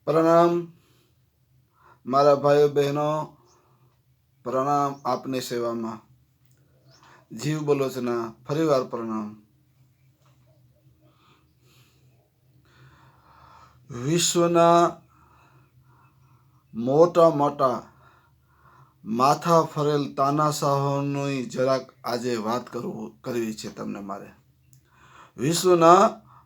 प्रणाम मारा भाई बहनों, प्रणाम आपनी सेवा में जीव बलोचना फरीवार प्रणाम। विश्वना मोटा मोटा माथा फरेल तानाशाहोनी જરાક આજે વાત કરવી છે તમને મારે। વિશ્વના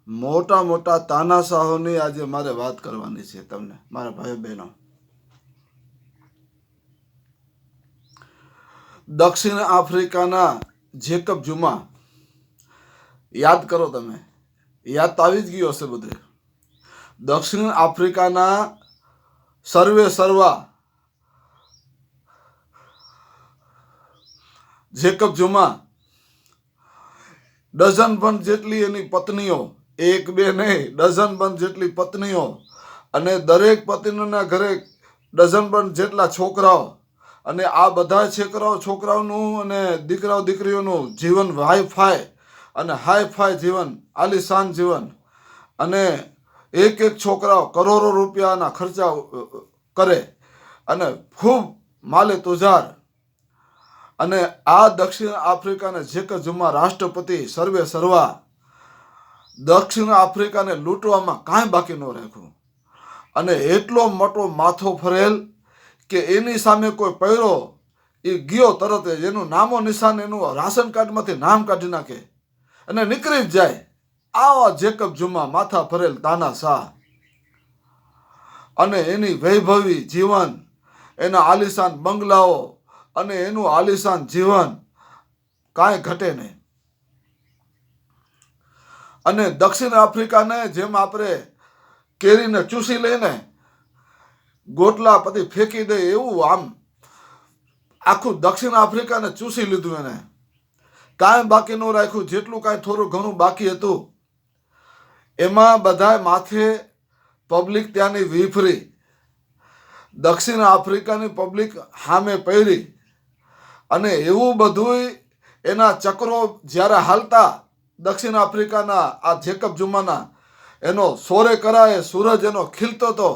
મોટા મોટા તાનાશાહોની આજે મારે વાત કરવાની છે તમને મારા ભાઈ બહેનો। દક્ષિણ આફ્રિકાના જેકબ ઝુમા યાદ કરો તમે, યાદ તો આવી જ ગયું હશે બધું। દક્ષિણ આફ્રિકાના સર્વે સર્વા જેકબ ઝુમા ડઝન બંધ જેટલી એની પત્નીઓ, એક બે નહીં ડઝન બંધ જેટલી પત્નીઓ, અને દરેક પત્નીના ઘરે ડઝન બંધ જેટલા છોકરાઓ, અને આ બધા છોકરાઓનું અને દીકરાઓ દીકરીઓનું જીવન હાઈ ફાઈ જીવન, આલિશાન જીવન, અને એક એક છોકરાઓ કરોડો રૂપિયાના ખર્ચા કરે અને ખૂબ માલે તુજાર। અને આ દક્ષિણ આફ્રિકાના જેકબ ઝુમા રાષ્ટ્રપતિ સર્વે સર્વા દક્ષિણ આફ્રિકાને લૂંટવામાં કાંઈ બાકી ન રાખ્યું, અને એટલો મોટો માથો ફરેલ કે એની સામે કોઈ પૈરો એ ગયો તરત જ એનું નામો નિશાન એનું રાશન કાર્ડમાંથી નામ કાઢી નાખે અને નીકળી જ જાય। આવા જેકબ ઝુમા માથા ફરેલ તાનાશાહ, અને એની વૈભવી જીવન, એના આલિશાન બંગલાઓ અને એનું આલિશાન જીવન કાંઈ ઘટે નહીં। અને દક્ષિણ આફ્રિકાને જેમ આપણે કેરીને ચૂસી લઈને ગોટલા પછી ફેંકી દે એવું આમ આખું દક્ષિણ આફ્રિકાને ચૂસી લીધું એને, કાંઈ બાકી ન રાખ્યું। જેટલું કાંઈ થોડું ઘણું બાકી હતું એમાં બધા માથે પબ્લિક ત્યાંની વિફરી, દક્ષિણ આફ્રિકાની પબ્લિક સામે પડી, અને એવું બધું એના ચક્રો જ્યારે હાલતા દક્ષિણ આફ્રિકાના આ જેકબ ઝુમાના, એનો સોરે કરાય સૂરજ એનો ખીલતો હતો,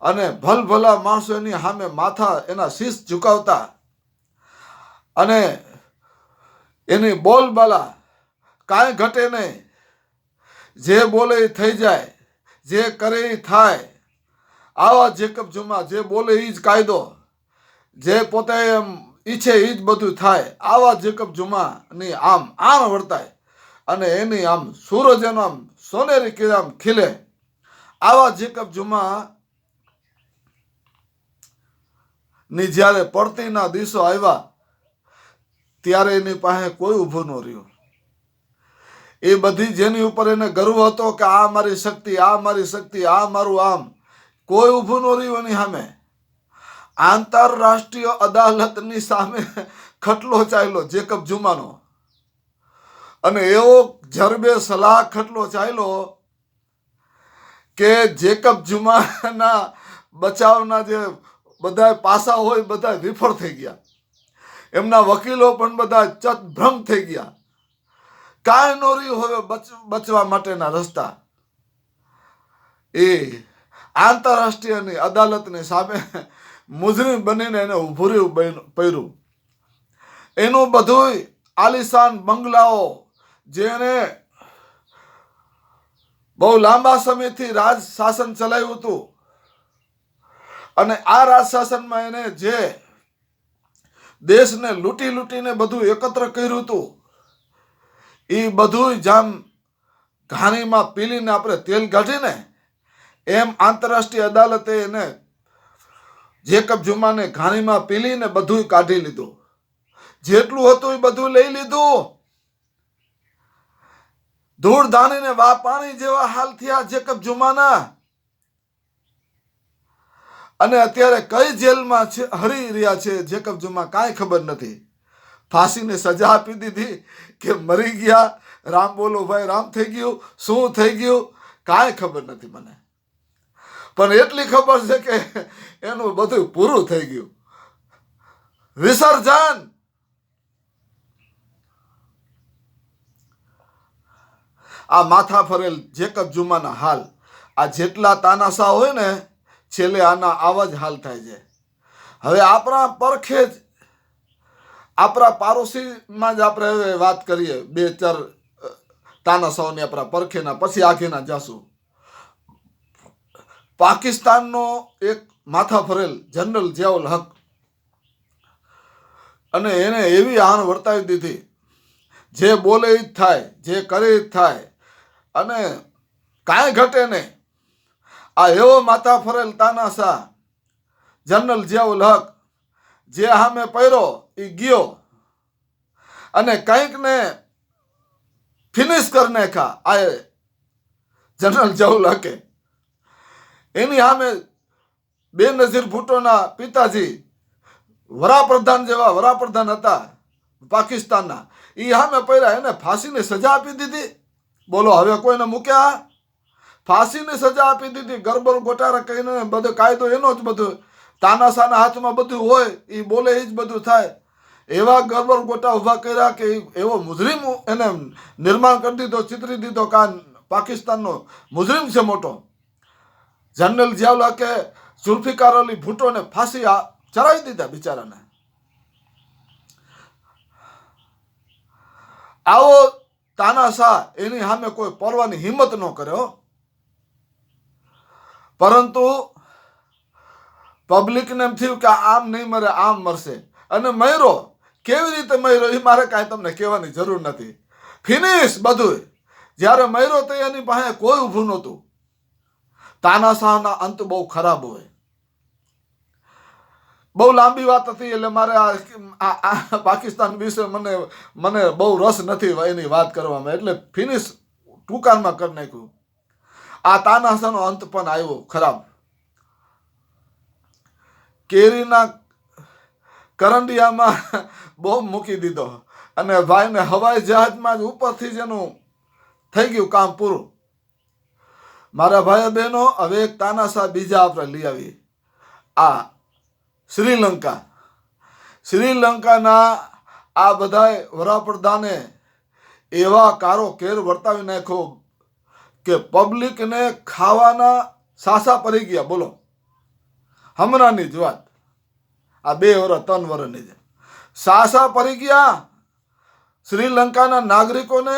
અને ભલભલા માણસો એની સામે માથા એના શીશ ઝુકાવતા, અને એની બોલબાલા કાંઈ ઘટે નહીં, જે બોલે એ થઈ જાય, જે કરે એ થાય। આવા જેકબ ઝુમા જે બોલે એ જ કાયદો, જે પોતે એમ ઈચ્છે એ જ બધું થાય। આવા જેકબ ઝુમાની આમ આણ વર્તાય, અને એની આમ સૂરજ એનો આમ સોનેરી કિરણ ખીલે। આવા જેકબ ઝુમા ની જ્યારે પડતીના દિવસો આવ્યા ત્યારે એની પાસે કોઈ ઊભું ન રહ્યું। એ બધી જેની ઉપર એને ગર્વ હતો કે આ મારી શક્તિ, આ મારી શક્તિ, આ મારું આમ, કોઈ ઊભું ન રહ્યું એની સામે। આંતરરાષ્ટ્રીય અદાલતની સામે ખટલો ચાલ્યો જેકબ ઝુમાનો, અને એવો જરબે સલાહ ખટલો ચાલ્યો કે જેકબ ઝુમાના બચાવના જે બધા પાસા હોય બધા વિફળ થઈ ગયા, એમના વકીલો પણ બધા ચતભ્રમ થઈ ગયા, કાંઈ ન રહ્યું હવે બચવા માટેના રસ્તા। એ આંતરરાષ્ટ્રીયની અદાલતની સામે મુજરીમ બનીને એને ઊભું રહેવું પડ્યું। એનું બધું આલિશાન બંગલાઓ, જેને બહુ લાંબા સમયથી રાજ શાસન ચલાવ્યું હતું, અને આ રાજ શાસનમાં એને જે દેશને લૂંટીને બધું એકત્ર કર્યું હતું, એ બધું જામ ઘાણીમાં પીલીને આપણે તેલ કાઢીને એમ આંતરરાષ્ટ્રીય અદાલતે એને જેકબ ઝુમાને ઘાણીમાં પીલીને બધું કાઢી લીધું। જેટલું હતું એ બધું લઈ લીધું, ધૂળ ધાણીને વા પાણી જેવા હાલ થયા જેકબ ઝુમાના, અને અત્યારે કઈ જેલમાં હરી રહ્યા છે જેકબ ઝુમા કાંઈ ખબર નથી। ફાંસીની સજા આપી દીધી કે મરી ગયા, રામ બોલો ભાઈ રામ થઈ ગયું, શું થઈ ગયું કાંઈ ખબર નથી મને, પણ એટલી ખબર છે કે એનું બધું પૂરું થઈ ગયું, વિસર્જન। આ માથા ફરેલ જેકબ ઝુમાના હાલ, આ જેટલા તાનાશાહ હોય ને છેલ્લે આના આવા જ હાલ થાય છે. હવે આપણા પરખે જ આપણા પાડોશીમાં જ આપણે હવે વાત કરીએ, 2-4 તાનાશાહોની આપણા પરખેના, પછી આગેના જાશું. પાકિસ્તાનનો એક માથા ફરેલ જનરલ જિયાઉલ હક, અને એને એવી આણ વર્તાવી દીધી, જે બોલે એ જ થાય, જે કરે એ જ થાય, અને કાંઈ ઘટે નહીં. આ એવો માથા ફરેલ તાનાશાહ જનરલ જિયાઉલ હક, જે સામે પડ્યો એ ગયો અને કંઈક ને ફિનિશ કરી નાખ્યા. આ જનરલ જિયાઉલ હકે એની સામે બેનઝીર ભુટ્ટોના પિતાજી વડાપ્રધાન જેવા વડાપ્રધાન હતા પાકિસ્તાનના, એ સામે પડ્યા, એને ફાંસીની સજા આપી દીધી. બોલો, હવે કોઈને મૂક્યા? ફાંસીની સજા આપી દીધી. ગરબર ગોટારા કહીને બધો કાયદો એનો જ બધું, તાનાશાહના હાથમાં બધું હોય, એ બોલે એ જ બધું થાય. એવા ગરબર ગોટા ઊભા કર્યા કે એવો મુજરીમ એને નિર્માણ કરી દીધો, ચિતરી દીધો કે પાકિસ્તાનનો મુજરીમ છે મોટો. જનરલ જિયાઉલ હકે ઝુલ્ફિકાર અલી ભુટ્ટોને ફાંસી ચડાવી દીધા બિચારાને. આવો તાનાશાહ એની સામે કોઈ પરવાની હિંમત ન કર્યો, પરંતુ પબ્લિકને એમ થયું કે આમ નહીં મરે, આમ મરશે. અને મર્યો. કેવી રીતે મર્યો એ મારે કાંઈ તમને કહેવાની જરૂર નથી. ફિનિશ બધું. જ્યારે મર્યો તો એની પાસે કોઈ ઊભું નહોતું. તાનાશાહના અંત બહુ ખરાબ હોય. બહુ લાંબી વાત હતી, એટલે મારે આ પાકિસ્તાન વિશે મને બહુ રસ નથી એની વાત કરવામાં, એટલે ફિનિશ ટૂંકાણમાં કરી નાખ્યું. આ તાનાશાહનો અંત પણ આવ્યો ખરાબ. કેરીના કરંડિયામાં બોમ્બ મૂકી દીધો અને ભાઈને હવાઈ જહાજમાં જ ઉપરથી જ એનું થઈ ગયું કામ પૂરું. મારા ભાઈઓ બહેનો, હવે એક તાનાશાહ બીજા આપણે લઈ આવીએ. આ શ્રીલંકા. શ્રીલંકાના આ બધાય વડાપ્રધાને એવા કારો કેર વર્તાવી નાખ્યો કે પબ્લિકને ખાવાના સાસા પડી ગયા. બોલો, હમણાંની જ વાત, આ 2 વર્ષ 3 વર્ષની છે. સાસા પડી ગયા. શ્રીલંકાના નાગરિકોને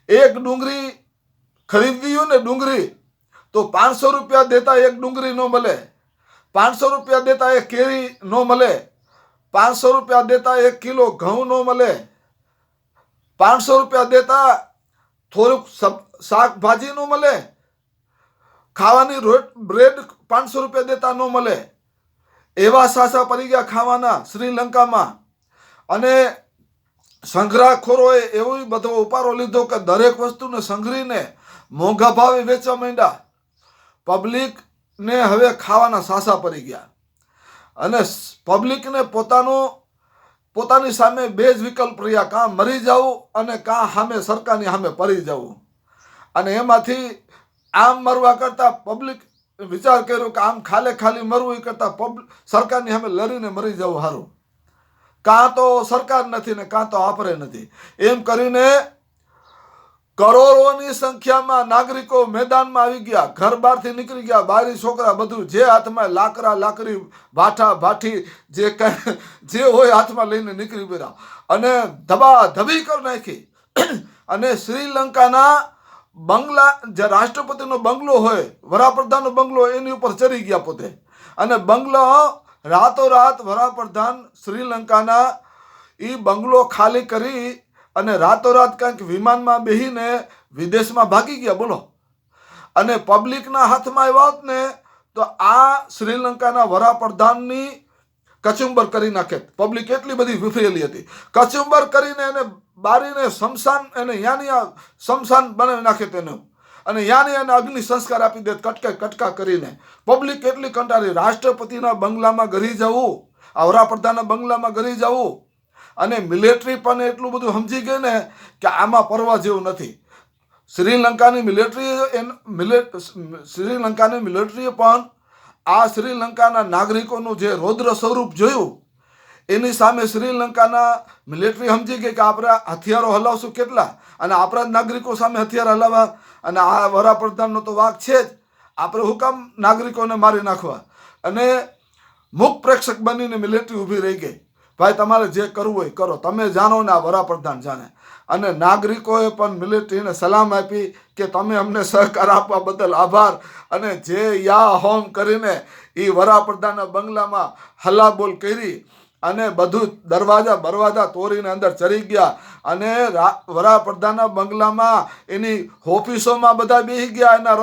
એક ડુંગળી ખરીદવી હોય ને, ડુંગળી તો 500 રૂપિયા દેતા એક ડુંગળી ન મળે, 500 રૂપિયા દેતા એક કેરી ન મળે, 500 રૂપિયા દેતા 1 કિલો ઘઉં ન મળે, 500 રૂપિયા દેતા થોડુંક શાકભાજી ન મળે, ખાવાની બ્રેડ 500 રૂપિયા દેતા ન મળે. એવા સાસા પડી ગયા ખાવાના શ્રીલંકામાં. અને સંગ્રહખોરોએ એવો બધો ઉપારો લીધો કે દરેક વસ્તુને સંગ્રહીને મોંઘા ભાવે વેચવા માંડ્યા. પબ્લિકને હવે ખાવાના સાસા પડી ગયા. અને પબ્લિકને પોતાની સામે 2 જ વિકલ્પ રહ્યા, કાં મરી જવું અને કાં સામે સરકારની સામે પડી જવું. અને એમાંથી આમ મરવા કરતાં પબ્લિક વિચાર કર્યો કે આમ ખાલી મરવું એ કરતાં સરકારની સામે લડીને મરી જવું સારું. કાં તો સરકાર નથી ને કાં તો આપણે નથી. એમ કરીને કરોડોની સંખ્યામાં નાગરિકો મેદાનમાં આવી ગયા, ઘર બહારથી નીકળી ગયા, બારી છોકરા બધું, જે હાથમાં લાકડી ભાઠા ભાઠી જે હોય હાથમાં લઈને નીકળી પડ્યા અને ધબાધબી કરી નાખી. અને શ્રીલંકાના બંગલા, જે રાષ્ટ્રપતિનો બંગલો હોય, વડાપ્રધાનનો બંગલો, એની ઉપર ચડી ગયા પોતે. અને બંગલો રાતોરાત વડાપ્રધાન શ્રીલંકાના એ બંગલો ખાલી કરી અને રાતોરાત કંઈક વિમાનમાં બેસીને વિદેશમાં ભાગી ગયા. બોલો. અને પબ્લિકના હાથમાં આવ્યા હોત ને તો આ શ્રીલંકાના વડાપ્રધાનની કચુંબર કરી નાખે. પબ્લિક એટલી બધી વિફરેલી હતી. કચુંબર કરીને એને બારીને શમશાન, એને યાની શમશાન બનાવી નાખે તેનું, અને યાની એને અગ્નિ સંસ્કાર આપી દે કટકા કરીને. પબ્લિક એટલી કંટાળી. રાષ્ટ્રપતિના બંગલામાં ગરી જવું, આ વડાપ્રધાનના બંગલામાં ગરી જવું, અને મિલિટરી પણ એટલું બધું સમજી ગઈ ને કે આમાં પરવા જેવું નથી. શ્રીલંકાની મિલિટરીએ પણ આ શ્રીલંકાના નાગરિકોનું જે રૌદ્ર સ્વરૂપ જોયું, એની સામે શ્રીલંકાના મિલિટરી સમજી ગઈ કે આપણે હથિયારો હલાવશું કેટલા, અને આપણા જ નાગરિકો સામે હથિયાર હલાવવા, અને આ વડાપ્રધાનનો તો વાંક છે જ. આપણે હું કામ નાગરિકોને મારી નાખવા? અને મુખ પ્રેક્ષક બનીને મિલિટરી ઊભી રહી ગઈ. ભાઈ તમારે જે કરવું હોય કરો, તમે જાણો ને આ વડાપ્રધાન જાણે. અને નાગરિકોએ પણ મિલિટરીને સલામ આપી કે તમે અમને સહકાર આપવા બદલ આભાર. અને જે યા હોમ કરીને એ વડાપ્રધાનના બંગલામાં હલ્લાબોલ કરી અને બધું દરવાજા તોડીને અંદર ચડી ગયા. અને વડાપ્રધાનના બંગલામાં એની ઓફિસોમાં બધા બેસી ગયા, એના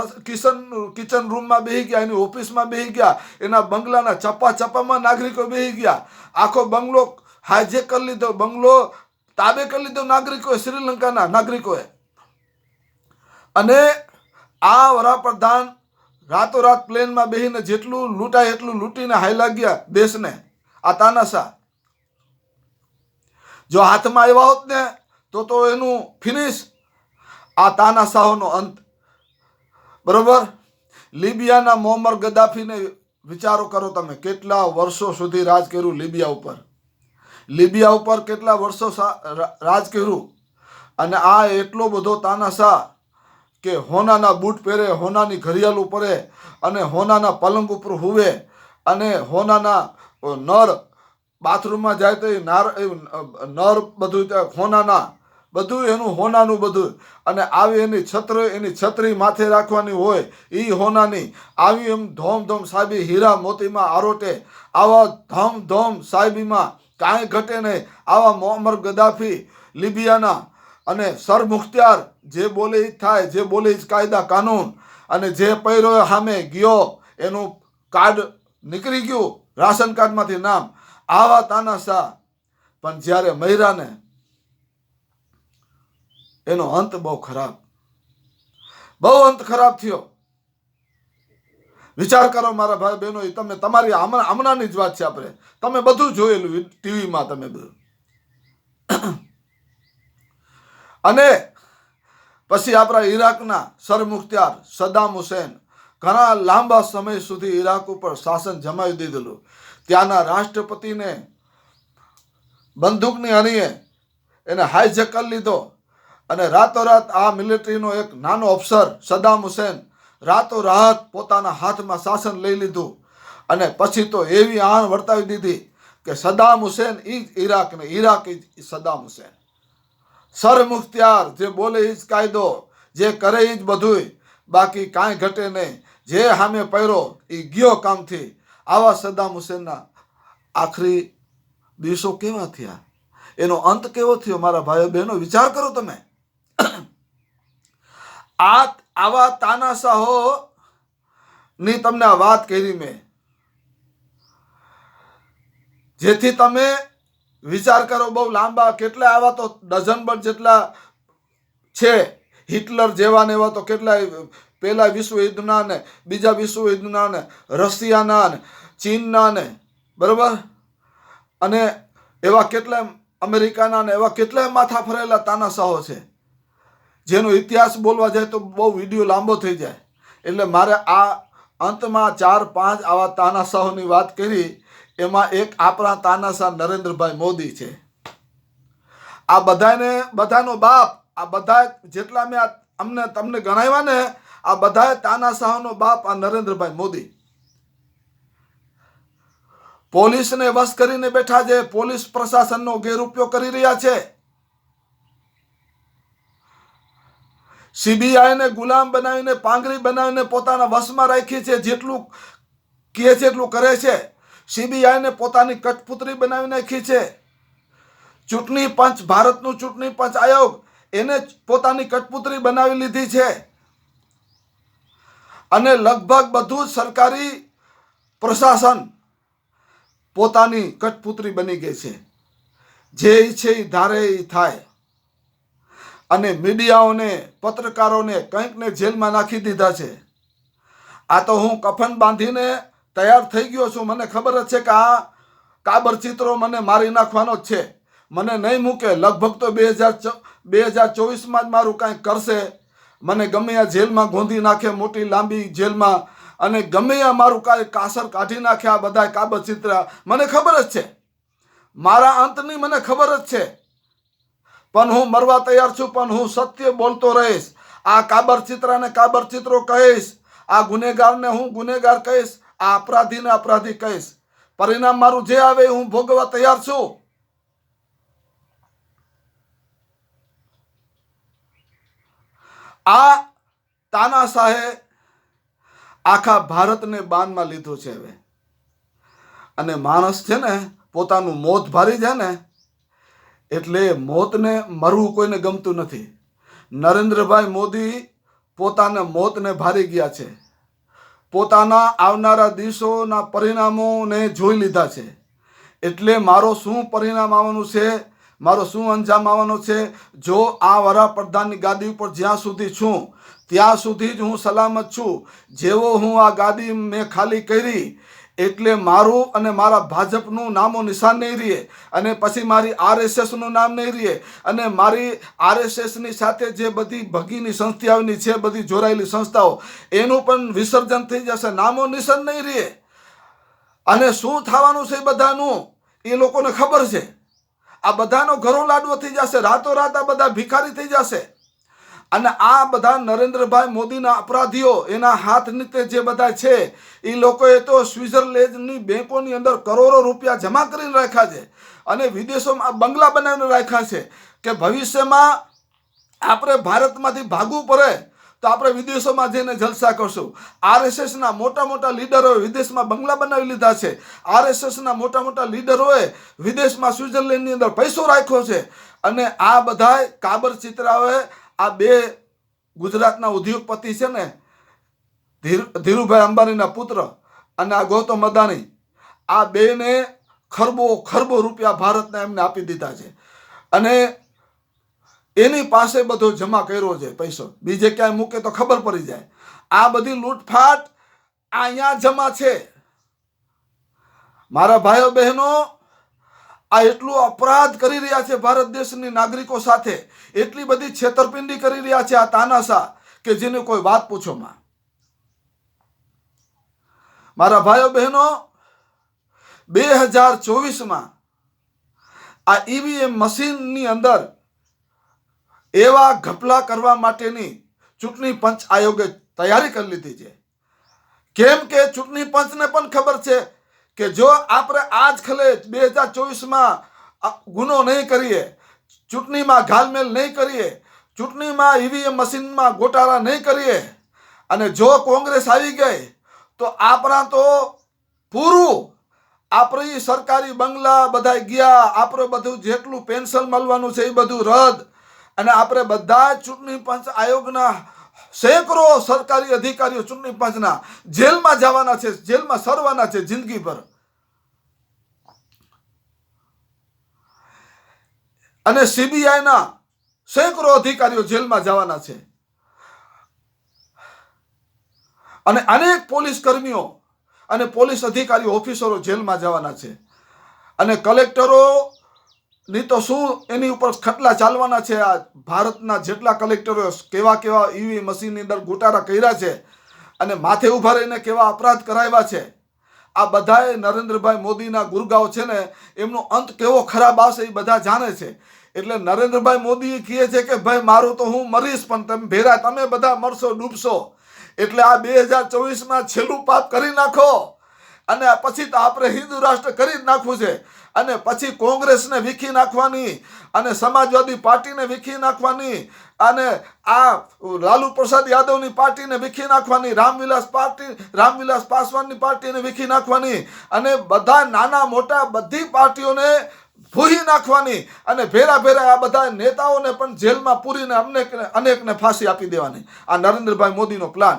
કિચન રૂમમાં બેસી ગયા, એની ઓફિસમાં બેસી ગયા, એના બંગલાના ચપ્પામાં નાગરિકો બેસી ગયા. આખો બંગલો હાઈજેક કરી લીધો, બંગલો તાબે કરી લીધો નાગરિકોએ, શ્રીલંકાના નાગરિકોએ. અને આ વડાપ્રધાન રાતોરાત પ્લેનમાં બેસીને જેટલું લૂંટાય એટલું લૂંટીને હાલ્યા ગયા દેશને. આ તાનાશાહ જો હાથમાં આવ્યા હોત ને તો એનું ફિનિશ. આ તાનાશાહોનો અંત. બરોબર. લીબિયાના મોમર ગદ્દાફીને વિચારો કરો તમે, કેટલા વર્ષો સુધી રાજ કર્યું લીબિયા ઉપર કેટલા વર્ષો રાજ કર્યું. અને આ એટલો બધો તાનાશાહ કે હોનાના બૂટ પહેરે, હોનાની ઘડિયાળ પહેરે, અને હોનાના પલંગ ઉપર હુવે, અને હોનાના નર બાથરૂમમાં જાય તો એ નર બધું હોનાના, બધું એનું હોનાનું બધું. અને આવી એની છત્રી માથે રાખવાની હોય એ હોનાની. આવી એમ ધોમ સાહેબી હીરા મોતીમાં આરોટે. આવા ધોમ સાહેબીમાં કાંઈ ઘટે નહીં. આવા મોઅમ્મર ગદ્દાફી લીબિયાના. અને સરમુખ્તિયાર જે બોલે એ થાય, જે બોલે એ કાયદા કાનૂન. અને જે પૈરો સામે ગયો એનું કાર્ડ નીકળી ગયું, રાશન કાર્ડમાંથી નામ. આવા તાનાશાહ. પણ જ્યારે મહિરાને એનો અંત બહુ અંત ખરાબ થયો. વિચાર કરો મારા ભાઈ બહેનો, તમે તમારી હમણાંની જ વાત છે. આપણે તમે બધું જોયેલું ટીવીમાં, તમે બધું. અને પછી આપણા ઈરાકના સરમુખ્તિયાર સદ્દામ હુસેન ઘણા લાંબા સમય સુધી ઈરાક ઉપર શાસન જમાવી દીધેલું. ત્યાંના રાષ્ટ્રપતિને બંદૂકની અણીએ એને હાઈજેક કરી લીધો. અને રાતોરાત આ મિલિટરીનો એક નાનો અફસર સદ્દામ હુસેન રાતોરાત પોતાના હાથમાં શાસન લઈ લીધું. અને પછી તો એવી આણ વર્તાવી દીધી કે સદ્દામ હુસેન ઈ જ ઈરાક ને ઈરાક ઈ જ સદ્દામ હુસેન. સરમુખ્તિયાર જે બોલે એ જ કાયદો, જે કરે એ જ બધું, બાકી કાંઈ ઘટે નહીં. જે સામે પહેરો એ ગયો કામથી. આવા સદ્દામ હુસેનના આખરી દિવસો કેવા થયા, એનો અંત કેવો થયો મારા ભાઈઓ બહેનો, વિચાર કરો તમે. આવા તાનાશાહો ની તમને આ વાત કરી મેં, જેથી તમે વિચાર કરો. બહુ લાંબા કેટલા આવા તો ડઝનભર જેટલા છે. હિટલર જેવા ને એવા તો કેટલા, પહેલા વિશ્વ યુદ્ધના ને બીજા વિશ્વ યુદ્ધના ને રશિયાના ને ચીનના ને, બરોબર. અને એવા કેટલા અમેરિકાના ને એવા કેટલાય માથા ફરેલા તાનાશાહો છે, જેનો ઇતિહાસ બોલવા જાય તો બહુ વિડીયો લાંબો થઈ જાય. એટલે મારે આ અંતમાં 4-5 આવા તાનાશાહોની વાત કરી. એમાં એક આપણા તાનાશાહ નરેન્દ્રભાઈ મોદી છે. આ બધાનો બાપ, આ બધા જેટલા મેં તમને ગણાવ્યા ને, આ બધા તાનાશાહોનો બાપ આ નરેન્દ્રભાઈ મોદી. પોલીસને વશ કરીને બેઠા છે, પોલીસ પ્રશાસનનો ગેરઉપયોગ કરી રહ્યા છે. સીબીઆઈને ગુલામ બનાવીને, પાંગરી બનાવીને પોતાના વશમાં રાખી છે. જેટલું કહે છે એટલું કરે છે. સીબીઆઈને પોતાની કઠપુતળી બનાવી નાખી છે. ચૂંટણી પંચ, ભારતનું ચૂંટણી પંચ આયોગ, એને પોતાની કઠપુતળી બનાવી લીધી છે. અને લગભગ બધું જ સરકારી પ્રશાસન પોતાની કઠપુતળી બની ગઈ છે. જે ઈચ્છે એ ધારે એ થાય. અને મીડિયાઓને, પત્રકારોને કંઈકને જેલમાં નાખી દીધા છે. આ તો હું કફન બાંધીને તૈયાર થઈ ગયો છું. મને ખબર જ છે કે આ કાબર ચિત્રો મને મારી નાખવાનો જ છે. મને નહીં મૂકે. લગભગ તો 2024માં જ મારું કાંઈક કરશે. મને ગમે આ જેલમાં ગોંધી નાખે, મોટી લાંબી જેલમાં, અને ગમે આ મારું કાંઈ કાસર કાઢી નાખે. આ બધા કાબર ચિત્ર મને ખબર જ છે. મારા અંતની મને ખબર જ છે. પણ હું મરવા તૈયાર છું. પણ હું સત્ય બોલતો રહીશ. આ કાબર ચિત્રો કહીશ. આ ગુનેગારને હું ગુનેગાર કહીશ, આ અપરાધીને અપરાધી કહીશ. પરિણામ મારું જે આવે હું ભોગવવા તૈયાર છું. આ તાનાશાહે આખા ભારતને બાનમાં લીધું છે હવે. અને માણસ છે ને પોતાનું મોત ભારી જાય ને એટલે મોતને મરવું કોઈને ગમતું નથી. નરેન્દ્રભાઈ મોદી પોતાના મોતને ભારી ગયા છે. પોતાના આવનારા દિવસોના પરિણામોને જોઈ લીધા છે. એટલે મારો શું પરિણામ આવવાનું છે, મારો શું અંજામ આવવાનો છે, જો આ વડાપ્રધાનની ગાદી ઉપર જ્યાં સુધી છું ત્યાં સુધી જ હું સલામત છું. જેવો હું આ ગાદી મેં ખાલી કરી એટલે મારું અને મારા ભાજપનું નામો નિશાન નહીં રહે, અને પછી મારી RSSનું નામ નહીં રહે, અને મારી RSSની સાથે જે બધી ભગીની સંસ્થાઓની છે, બધી જોડાયેલી સંસ્થાઓ, એનું પણ વિસર્જન થઈ જશે, નામો નિશાન નહીં રહે. અને શું થવાનું છે બધાનું એ લોકોને ખબર છે. આ બધાનો ઘરો લાડવો થઈ જશે, રાતોરાત આ બધા ભિખારી થઈ જશે. અને આ બધા નરેન્દ્રભાઈ મોદીના અપરાધીઓ, એના હાથ નીચે જે બધા છે એ લોકોએ તો સ્વિટ્ઝરલેન્ડની બેંકોની અંદર કરોડો રૂપિયા જમા કરીને રાખ્યા છે, અને વિદેશોમાં બંગલા બનાવીને રાખ્યા છે કે ભવિષ્યમાં આપણે ભારતમાંથી ભાગવું પડે તો આપણે વિદેશોમાં જઈને જલસા કરશું. RSSના મોટા મોટા લીડરોએ વિદેશમાં બંગલા બનાવી લીધા છે. RSSના મોટા મોટા લીડરોએ વિદેશમાં સ્વિટ્ઝરલેન્ડની અંદર પૈસો રાખ્યો છે. અને આ બધા કાબર ચિત્રાઓએ આ બે ગુજરાતના ઉદ્યોગપતિ છે ને, ધીરુભાઈ અંબાણીના પુત્ર અને આ ગૌતમ અદાણી, આ બેને ખરબો ખરબો રૂપિયા ભારતને એમને આપી દીધા છે. અને એની પાસે બધો જમા કર્યો છે પૈસો. બીજે ક્યાંય મૂકે તો ખબર પડી જાય. આ બધી લૂંટફાટ અહીંયા જમા છે. મારા ભાઈઓ બહેનો, આ એટલું અપરાધ કરી રહ્યા છે ભારત દેશની નાગરિકો સાથે, એટલી બધી છેતરપિંડી કરી રહ્યા છે આ તાનાશાહ કે જેની કોઈ વાત પૂછોમાં. મારા ભાઈઓ બહેનો, 2024માં આ EVM મશીનની અંદર એવા ઘપલા કરવા માટેની ચૂંટણી પંચ આયોગે તૈયારી કરી લીધી છે. કેમ કે ચૂંટણી પંચને પણ ખબર છે કે જો આપણે આજ ખલે 2024માં ગુનો નહીં કરીએ, ચૂંટણીમાં ઘાલમેલ નહીં કરીએ, ચૂંટણીમાં EVM મશીનમાં ગોટાળા નહીં કરીએ, અને જો કોંગ્રેસ આવી ગઈ તો આપણા તો પૂરું, આપણી સરકારી બંગલા બધા ગયા, આપણે બધું જેટલું પેન્શન મળવાનું છે એ બધું રદ, અને આપણે બધા ચૂંટણી પંચ આયોગના સેંકડો સરકારી અધિકારીઓ ચૂંટણી પંચના જેલમાં જવાના છે, જેલમાં સરવાના છે જિંદગીભર. અને CBIના સેંકડો અધિકારીઓ જેલમાં જવાના છે. અને અનેક પોલીસ કર્મીઓ અને પોલીસ અધિકારીઓ, ઓફિસરો જેલમાં જવાના છે. અને કલેક્ટરો ની તો શું એની ઉપર ખટલા ચાલવાના છે. આ ભારતના જેટલા કલેક્ટરો કેવા કેવા EVM મશીનની અંદર ગોટાળા કર્યા છે અને માથે ઉભા રહીને કેવા અપરાધ કરાવ્યા છે, આ બધાએ નરેન્દ્રભાઈ મોદીના ગુરગાઓ છે ને, એમનો અંત કેવો ખરાબ આવશે એ બધા જાણે છે. એટલે નરેન્દ્રભાઈ મોદી કહે છે કે ભાઈ મારું તો હું મરીશ, પણ તમે ભેરા તમે બધા મરશો, ડૂબશો. એટલે આ 2024માં છેલ્લું પાપ કરી નાખો, અને પછી તો આપણે હિન્દુ રાષ્ટ્ર કરી જ નાખવું છે. અને પછી કોંગ્રેસને વીખી નાખવાની, અને સમાજવાદી પાર્ટીને વીખી નાખવાની, અને આ લાલુ પ્રસાદ યાદવની પાર્ટીને વીખી નાખવાની, રામવિલાસ પાસવાનની પાર્ટીને વીખી નાખવાની, અને બધા નાના મોટા બધી પાર્ટીઓને ભૂહી નાખવાની, અને ભેરા ભેરા આ બધા નેતાઓને પણ જેલમાં પૂરીને અનેકને ફાંસી આપી દેવાની. આ નરેન્દ્રભાઈ મોદીનો પ્લાન.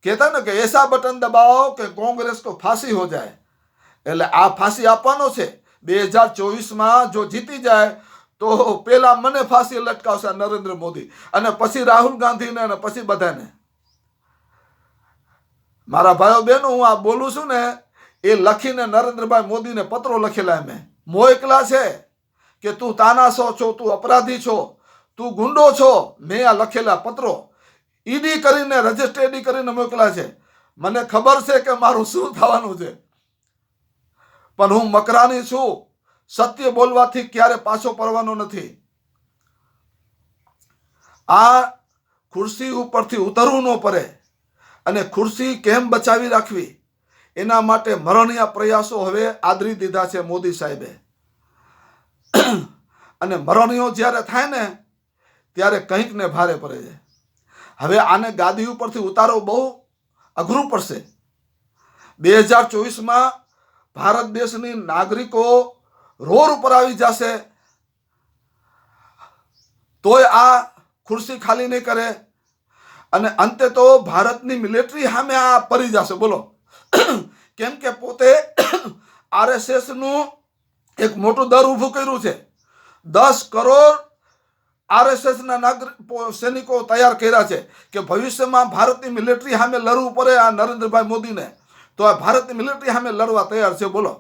કહેતા ને કે એસા બટન દબાવો કે કોંગ્રેસ કો ફાંસી હો જાય. એટલે આ ફાંસી આપવાનો છે. 2024માં જો જીતી જાય તો પેલા મને ફાંસી લટકાવશે નરેન્દ્ર મોદી, અને પછી રાહુલ ગાંધીને, અને પછી બધાને. મારા ભાઈઓ બહેનો, હું આ બોલું છું ને એ લખીને નરેન્દ્રભાઈ મોદીને પત્રો લખેલા મેં મોકલા છે કે તું તાનાશો છો, તું અપરાધી છો, તું ગુંડો છો. મેં આ લખેલા પત્રો ED કરીને, રજિસ્ટર કરીને મોકલા છે. મને ખબર છે કે મારું શું થવાનું છે, પણ હું મકરાની છું. સત્ય બોલવાથી ક્યારે પાછો પડવાનો નથી. આ ખુરશી ઉપરથી ઉતરવું ન પડે, અને ખુરશી કેમ બચાવી રાખવી એના માટે મરણીય પ્રયાસો હવે આદરી દીધા છે મોદી સાહેબે. અને મરણીયો જ્યારે થાય ને ત્યારે કંઈક ને ભારે પડે છે. હવે આને ગાદી ઉપરથી ઉતારો બહુ અઘરું પડશે. 2024માં ભારત દેશની નાગરિકો રોડ ઉપર આવી જશે તોય આ ખુરશી ખાલી નહીં કરે. અને અંતે તો ભારતની મિલિટરી સામે આ પડી જશે. બોલો, કેમ કે પોતે RSS નું એક મોટું દર ઊભું કર્યું છે. 10 કરોડ RSS ના સૈનિકો તૈયાર કર્યા છે કે ભવિષ્યમાં ભારતની મિલિટરી સામે લડવું પડે આ નરેન્દ્રભાઈ મોદીને, તો આ ભારતની મિલિટરી સામે લડવા તૈયાર છે. બોલો,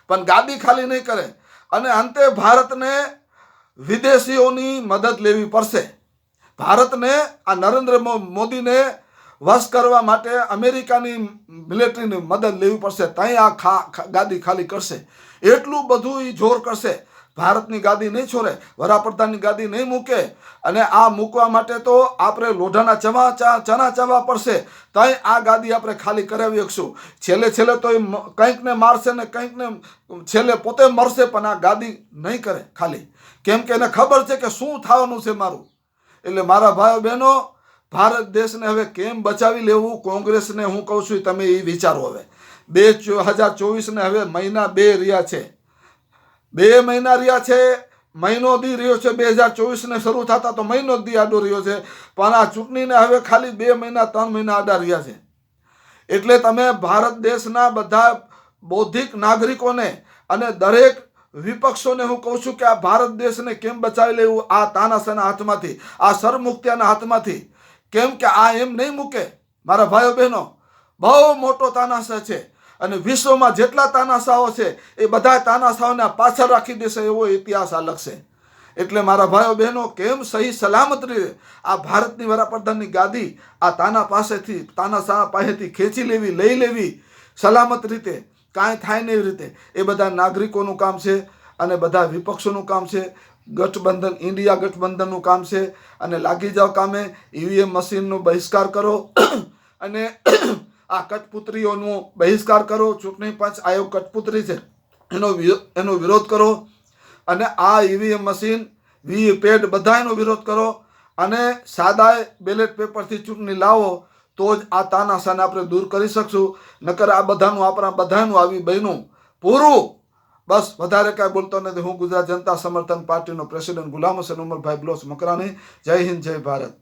પણ ગાદી ખાલી નહીં કરે. અને અંતે ભારતને વિદેશીઓની મદદ લેવી પડશે. ભારતને આ નરેન્દ્ર મોદીને વશ કરવા માટે અમેરિકાની મિલિટરીની મદદ લેવી પડશે. ત્યાં આ ગાદી ખાલી કરશે. એટલું બધું એ જોર કરશે. ભારતની ગાદી નહીં છોડે, વડાપ્રધાનની ગાદી નહીં મૂકે. અને આ મૂકવા માટે તો આપણે લોઢાના ચણા ચાવવા પડશે. ત્યાં આ ગાદી આપણે ખાલી કરાવી શકશું. છેલ્લે તો એ કંઈકને મારશે ને કંઈકને છેલ્લે પોતે મરશે, પણ આ ગાદી નહીં કરે ખાલી. કેમ કે એને ખબર છે કે શું થવાનું છે મારું. એટલે મારા ભાઈઓ બહેનો, ભારત દેશને હવે કેમ બચાવી લેવું, કોંગ્રેસને હું કહું છું તમે એ વિચારો. હવે 2024ને હવે મહિના 2 રહ્યા છે. 2 મહિના રહ્યા છે. મહિનો દી રહ્યો છે. 2024ને શરૂ થતા તો મહિનો દી આડો રહ્યો છે. પણ આ ચૂંટણીને હવે ખાલી 2 મહિના 3 મહિના આડા રહ્યા છે. એટલે તમે ભારત દેશના બધા બૌદ્ધિક નાગરિકોને અને દરેક વિપક્ષોને હું કહું છું કે આ ભારત દેશને કેમ બચાવી લેવું આ તાનાશાહના હાથમાંથી, આ સરમુખત્યાના હાથમાંથી. કેમ કે આ એમ નહીં મૂકે મારા ભાઈઓ બહેનો. બહુ મોટો તાનાશાહ છે. અને વિશ્વમાં જેટલા તાનાશાહો છે એ બધા તાનાશાહોને પાછળ રાખી દેશે એવો ઇતિહાસ આ લખશે. એટલે મારા ભાઈઓ બહેનો, કેમ સહી સલામત રીતે આ ભારતની વડાપ્રધાનની ગાદી આ તાનાશાહ પાસેથી ખેંચી લેવી, લઈ લેવી સલામત રીતે, કાંઈ થાય નહીં એવી રીતે. એ બધા નાગરિકોનું કામ છે અને બધા વિપક્ષોનું કામ છે. ગઠબંધન, ઇન્ડિયા ગઠબંધનનું કામ છે. અને લાગી જાઓ કામે. EVM મશીનનો બહિષ્કાર કરો અને આ કઠપુતરીઓનો બહિષ્કાર કરો. ચૂંટણી પંચ આયોગ કઠપુતરી છે એનો વિરોધ કરો. અને આ EVM મશીન, VVPAT બધા એનો વિરોધ કરો. અને સાદા બેલેટ પેપરથી ચૂંટણી લાવો તો જ આ તાનાશાહને આપણે દૂર કરી શકશું. નકર આ બધાનું આપણા બધાનું આવી બન્યું પૂરું. બસ વધારે કાંઈ બોલતો નથી. હું ગુજરાત જનતા સમર્થન પાર્ટીનો પ્રેસિડેન્ટ ગુલામ હુસૈન ઉમરભાઈ બ્લોસ મકરાણી. જય હિન્દ, જય ભારત.